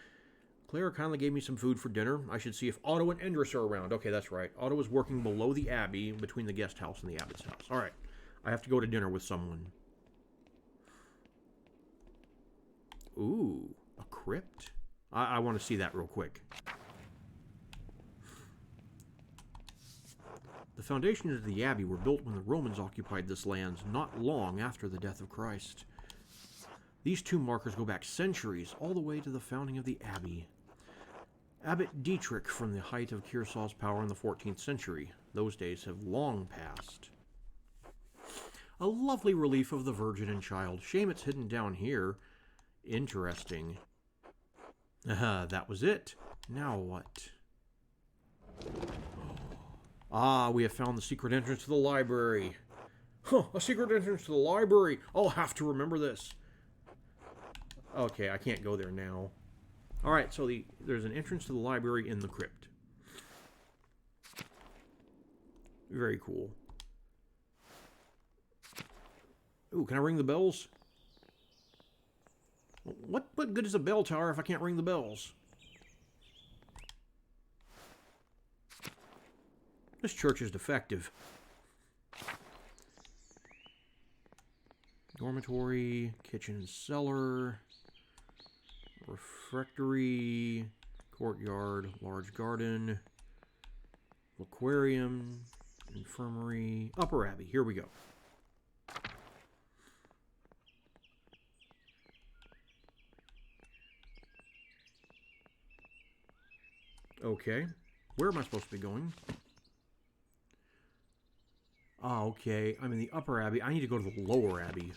Speaker 1: Clara kindly gave me some food for dinner. I should see if Otto and Endress are around. Okay, that's right. Otto is working below the Abbey, between the guest house and the Abbot's house. Alright, I have to go to dinner with someone. Ooh, a crypt? I want to see that real quick. The foundations of the Abbey were built when the Romans occupied this land, not long after the death of Christ. These tomb markers go back centuries, all the way to the founding of the Abbey. Abbot Dietrich from the height of Kearsaw's power in the 14th century. Those days have long passed. A lovely relief of the Virgin and Child. Shame it's hidden down here. Interesting. That was it. Now what? Ah, we have found the secret entrance to the library. Huh, a secret entrance to the library. I'll have to remember this. Okay, I can't go there now. Alright, so there's an entrance to the library in the crypt. Very cool. Ooh, can I ring the bells? What good is a bell tower if I can't ring the bells? This church is defective. Dormitory, kitchen and cellar, refectory, courtyard, large garden, aquarium, infirmary, Upper Abbey. Here we go. Okay. Where am I supposed to be going? Ah, okay. I'm in the Upper Abbey. I need to go to the Lower Abbey.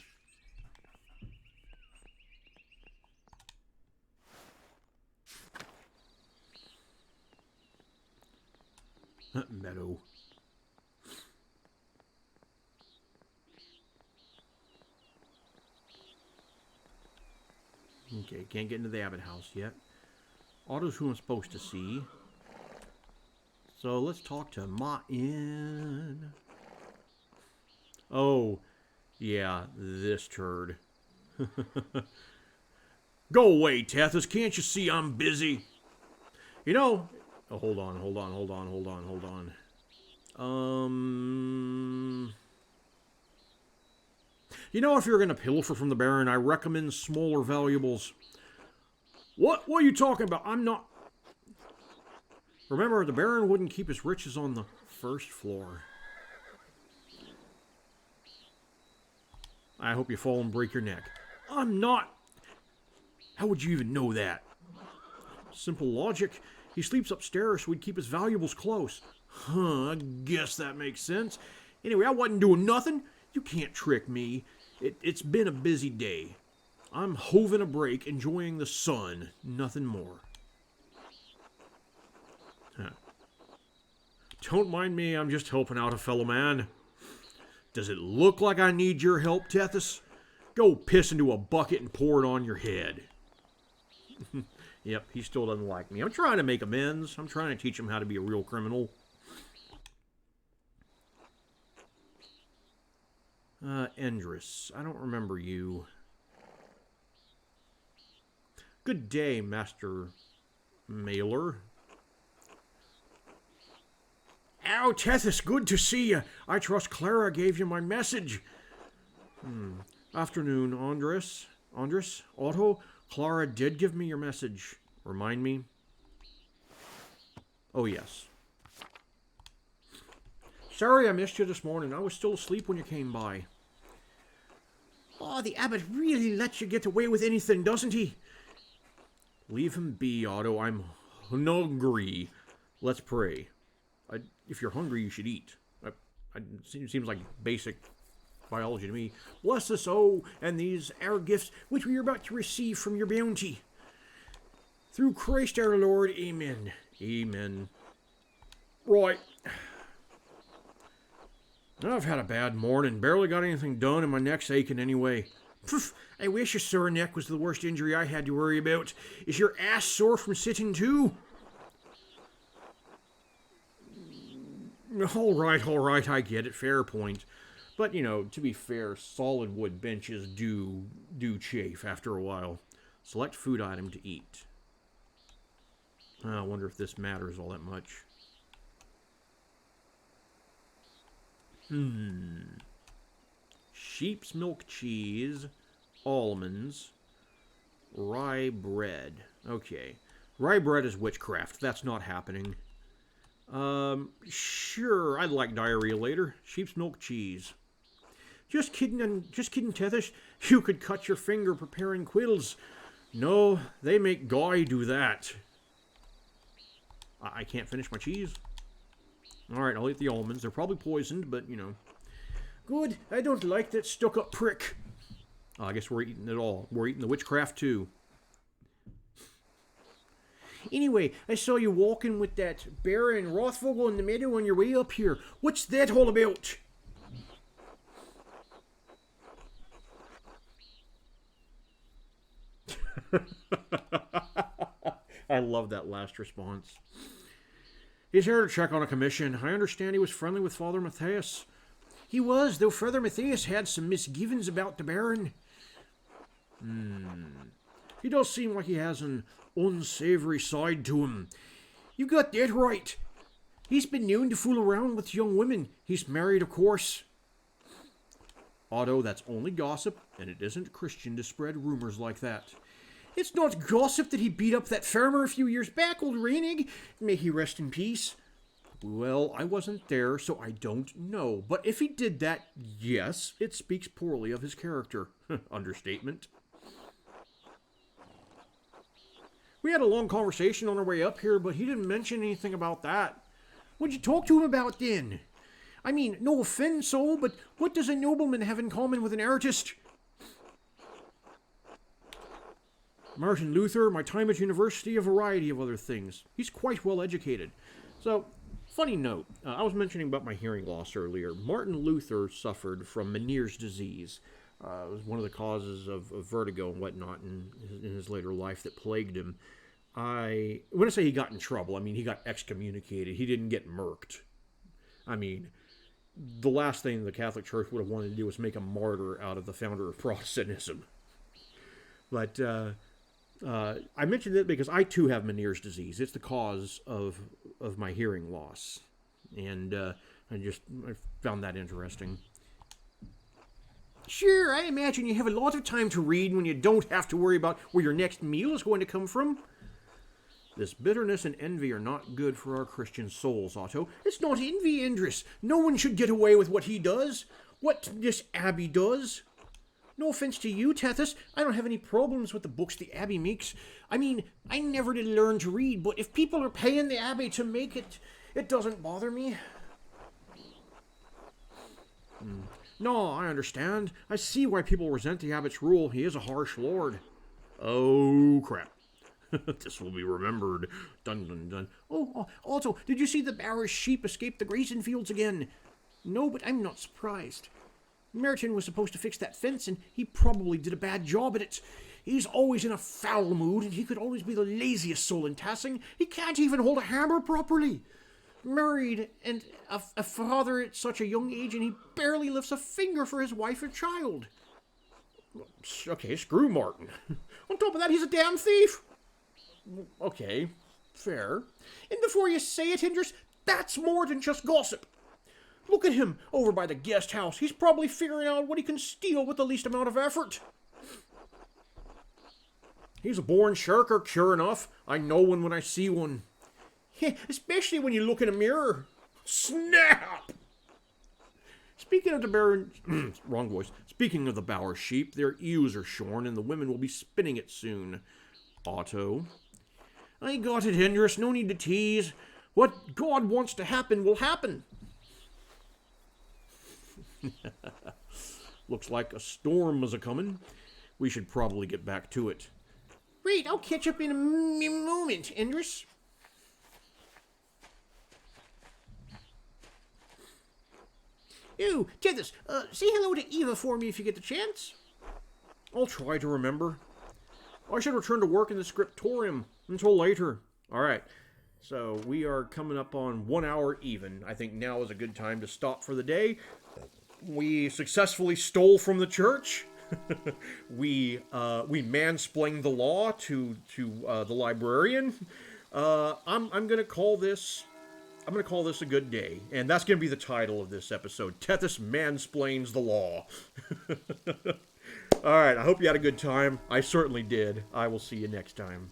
Speaker 1: Meadow. Okay, can't get into the Abbot house yet. Otto's who I'm supposed to see. So let's talk to Martin. Oh, yeah, this turd. Go away, Tethys. Can't you see I'm busy? You know... Oh, hold on. You know, if you're going to pilfer from the Baron, I recommend smaller valuables. What are you talking about? I'm not... Remember, the Baron wouldn't keep his riches on the first floor. I hope you fall and break your neck. I'm not... How would you even know that? Simple logic. He sleeps upstairs so he'd keep his valuables close. Huh, I guess that makes sense. Anyway, I wasn't doing nothing. You can't trick me. It's been a busy day. I'm hoving a break, enjoying the sun. Nothing more. Huh. Don't mind me, I'm just helping out a fellow man. Does it look like I need your help, Tethys? Go piss into a bucket and pour it on your head. Yep, he still doesn't like me. I'm trying to make amends. I'm trying to teach him how to be a real criminal. Endress. I don't remember you. Good day, Master Mailer. Ow, Tethys, good to see you. I trust Clara gave you my message. Afternoon, Andres. Otto, Clara did give me your message. Remind me? Oh, yes. Sorry I missed you this morning. I was still asleep when you came by. Oh, the abbot really lets you get away with anything, doesn't he? Leave him be, Otto. I'm hungry. Let's pray. If you're hungry, you should eat. Seems like basic biology to me. Bless us, and these our gifts, which we are about to receive from your bounty. Through Christ our Lord, amen. Amen. Right. I've had a bad morning. Barely got anything done and my neck's aching anyway. Poof, I wish a sore neck was the worst injury I had to worry about. Is your ass sore from sitting too? All right, I get it. Fair point. But, you know, to be fair, solid wood benches do chafe after a while. Select food item to eat. I wonder if this matters all that much. Sheep's milk cheese, almonds, rye bread. Okay. Rye bread is witchcraft. That's not happening. Sure, I'd like diarrhea later. Sheep's milk cheese. Just kidding, Tethys. You could cut your finger preparing quills. No, they make Guy do that. I can't finish my cheese. Alright, I'll eat the almonds. They're probably poisoned, but, you know. Good, I don't like that stuck-up prick. Oh, I guess we're eating it all. We're eating the witchcraft, too. Anyway, I saw you walking with that bear and Rothvogel in the meadow on your way up here. What's that all about? I love that last response. He's here to check on a commission. I understand he was friendly with Father Matthias. He was, though Father Matthias had some misgivings about the Baron. He does seem like he has an unsavory side to him. You got that right. He's been known to fool around with young women. He's married, of course. Otto, that's only gossip, and it isn't Christian to spread rumors like that. It's not gossip that he beat up that farmer a few years back, old Reinig. May he rest in peace. Well, I wasn't there, so I don't know. But if he did that, yes, it speaks poorly of his character. Understatement. We had a long conversation on our way up here, but he didn't mention anything about that. What'd you talk to him about then? I mean, no offense, so, but what does a nobleman have in common with an artist? Martin Luther, my time at university, a variety of other things. He's quite well educated. So, funny note, I was mentioning about my hearing loss earlier. Martin Luther suffered from Meniere's disease. It was one of the causes of vertigo and whatnot in his later life that plagued him. When I say he got in trouble, I mean he got excommunicated. He didn't get murked. I mean, the last thing the Catholic Church would have wanted to do was make a martyr out of the founder of Protestantism. But I mentioned it because I too have Meniere's disease. It's the cause of my hearing loss. And I found that interesting. Sure, I imagine you have a lot of time to read when you don't have to worry about where your next meal is going to come from. This bitterness and envy are not good for our Christian souls, Otto. It's not envy, Andrus. No one should get away with what he does. What this Abbey does. No offense to you, Tethys. I don't have any problems with the books the Abbey makes. I mean, I never did learn to read, but if people are paying the Abbey to make it, it doesn't bother me. No, I understand. I see why people resent the Abbot's rule. He is a harsh lord. Oh, crap. This will be remembered. Dun, dun, dun. Oh, also, did you see the Bower's sheep escape the grazing fields again? No, but I'm not surprised. Merton was supposed to fix that fence, and he probably did a bad job at it. He's always in a foul mood, and he could always be the laziest soul in Tassing. He can't even hold a hammer properly. Married, and a father at such a young age, and he barely lifts a finger for his wife or child. Okay, screw Martin. On top of that, he's a damn thief. Okay, fair. And before you say it, Hindress, that's more than just gossip. Look at him over by the guest house. He's probably figuring out what he can steal with the least amount of effort. He's a born shirker, sure enough. I know one when I see one. Especially when you look in a mirror. Snap! Speaking of the Baron... wrong voice. Speaking of the Bower sheep, their ewes are shorn and the women will be spinning it soon. Otto. I got it, Hindress. No need to tease. What God wants to happen will happen. Looks like a storm is a-coming. We should probably get back to it. Great, I'll catch up in a moment, Endress. Ooh, Tethys, say hello to Eva for me if you get the chance. I'll try to remember. I should return to work in the scriptorium until later. Alright, so we are coming up on 1 hour even. I think now is a good time to stop for the day. We successfully stole from the church. we mansplained the law to the librarian. I'm gonna call this a good day, and that's gonna be the title of this episode. Tethys mansplains the law. All right, I hope you had a good time. I certainly did. I will see you next time.